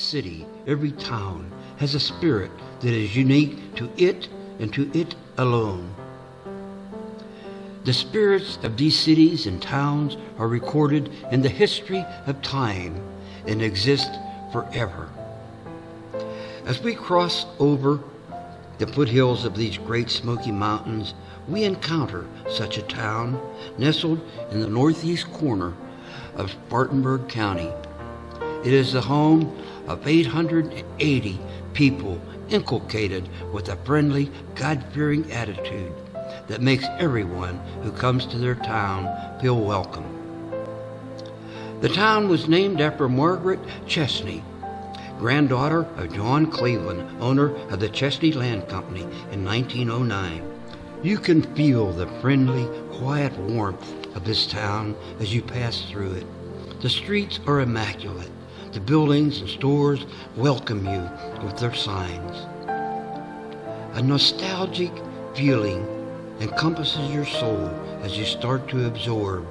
city, every town has a spirit that is unique to it and to it alone. The spirits of these cities and towns are recorded in the history of time and exist forever. As we cross over the foothills of these great Smoky Mountains, we encounter such a town nestled in the northeast corner of Spartanburg County. It is the home of 880 people inculcated with a friendly, God-fearing attitude that makes everyone who comes to their town feel welcome. The town was named after Margaret Chesnee, granddaughter of John Cleveland, owner of the Chesnee Land Company in 1909. You can feel the friendly, quiet warmth of this town as you pass through it. The streets are immaculate. The buildings and stores welcome you with their signs. A nostalgic feeling encompasses your soul as you start to absorb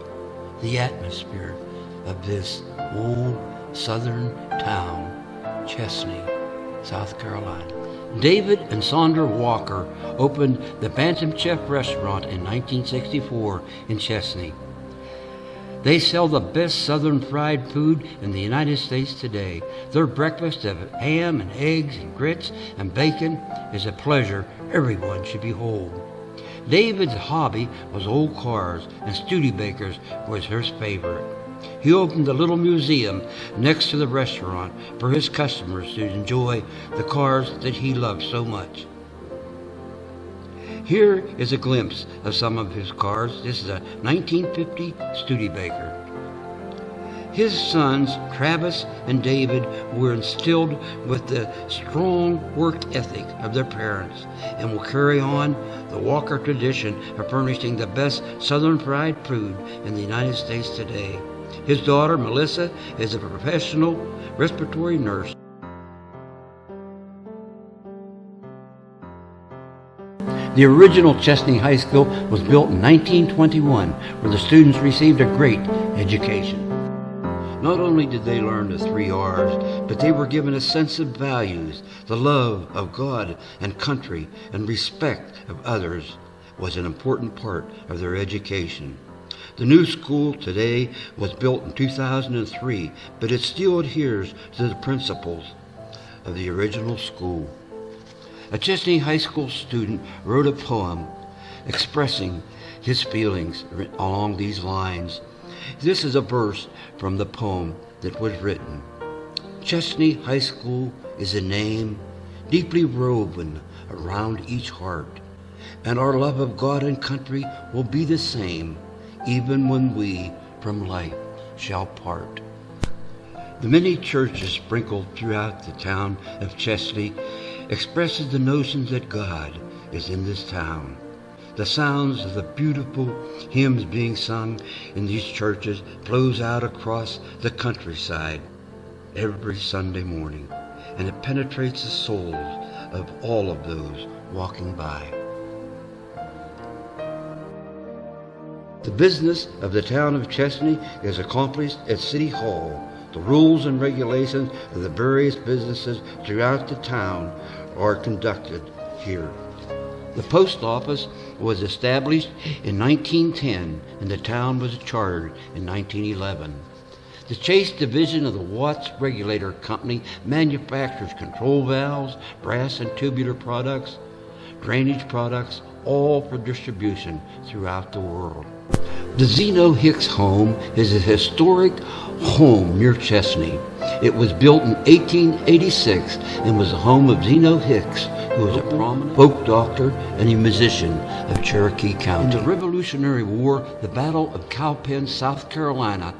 the atmosphere of this old southern town, Chesnee, South Carolina. David and Sandra Walker opened the Bantam Chef restaurant in 1964 in Chesnee. They sell the best southern fried food in the United States today. Their breakfast of ham and eggs and grits and bacon is a pleasure everyone should behold. David's hobby was old cars, and Studebakers was his favorite. He opened a little museum next to the restaurant for his customers to enjoy the cars that he loved so much. Here is a glimpse of some of his cars. This is a 1950 Studebaker. His sons, Travis and David, were instilled with the strong work ethic of their parents and will carry on the Walker tradition of furnishing the best southern fried food in the United States today. His daughter, Melissa, is a professional respiratory nurse. The original Chesnee High School was built in 1921, where the students received a great education. Not only did they learn the 3 R's, but they were given a sense of values. The love of God and country and respect of others was an important part of their education. The new school today was built in 2003, but it still adheres to the principles of the original school. A Chesnee High School student wrote a poem expressing his feelings along these lines. This is a verse from the poem that was written. Chesnee High School is a name deeply woven around each heart, and our love of God and country will be the same even when we from life shall part. The many churches sprinkled throughout the town of Chesnee expresses the notions that God is in this town. The sounds of the beautiful hymns being sung in these churches flows out across the countryside every Sunday morning, and it penetrates the souls of all of those walking by. The business of the town of Chesnee is accomplished at City Hall. The rules and regulations of the various businesses throughout the town are conducted here. The post office was established in 1910 and the town was chartered in 1911. The Chase division of the Watts Regulator Company manufactures control valves, brass and tubular products, drainage products, all for distribution throughout the world. The Zeno Hicks home is a historic home near Chesnee. It was built in 1886 and was the home of Zeno Hicks, who was a prominent folk doctor and a musician of Cherokee County. In the Revolutionary War, the Battle of Cowpen, South Carolina,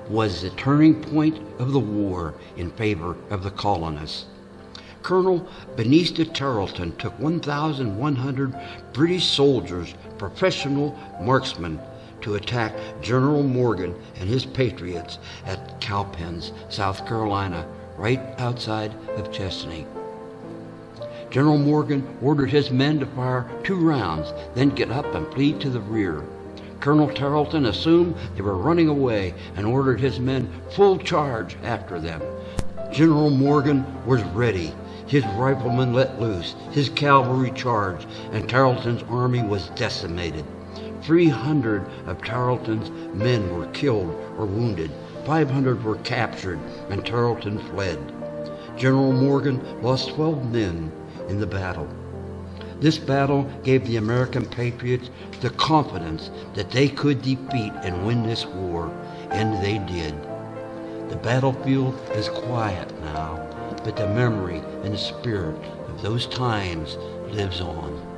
was the turning point of the war in favor of the colonists. Colonel Benista Tarleton took 1,100 British soldiers, professional marksmen, to attack General Morgan and his patriots at Cowpens, South Carolina, right outside of Chesnee. General Morgan ordered his men to fire 2 rounds, then get up and flee to the rear. Colonel Tarleton assumed they were running away and ordered his men full charge after them. General Morgan was ready. His riflemen let loose, his cavalry charged, and Tarleton's army was decimated. 300 of Tarleton's men were killed or wounded. 500 were captured, and Tarleton fled. General Morgan lost 12 men in the battle. This battle gave the American patriots the confidence that they could defeat and win this war, and they did. The battlefield is quiet now, but the memory and the spirit of those times lives on.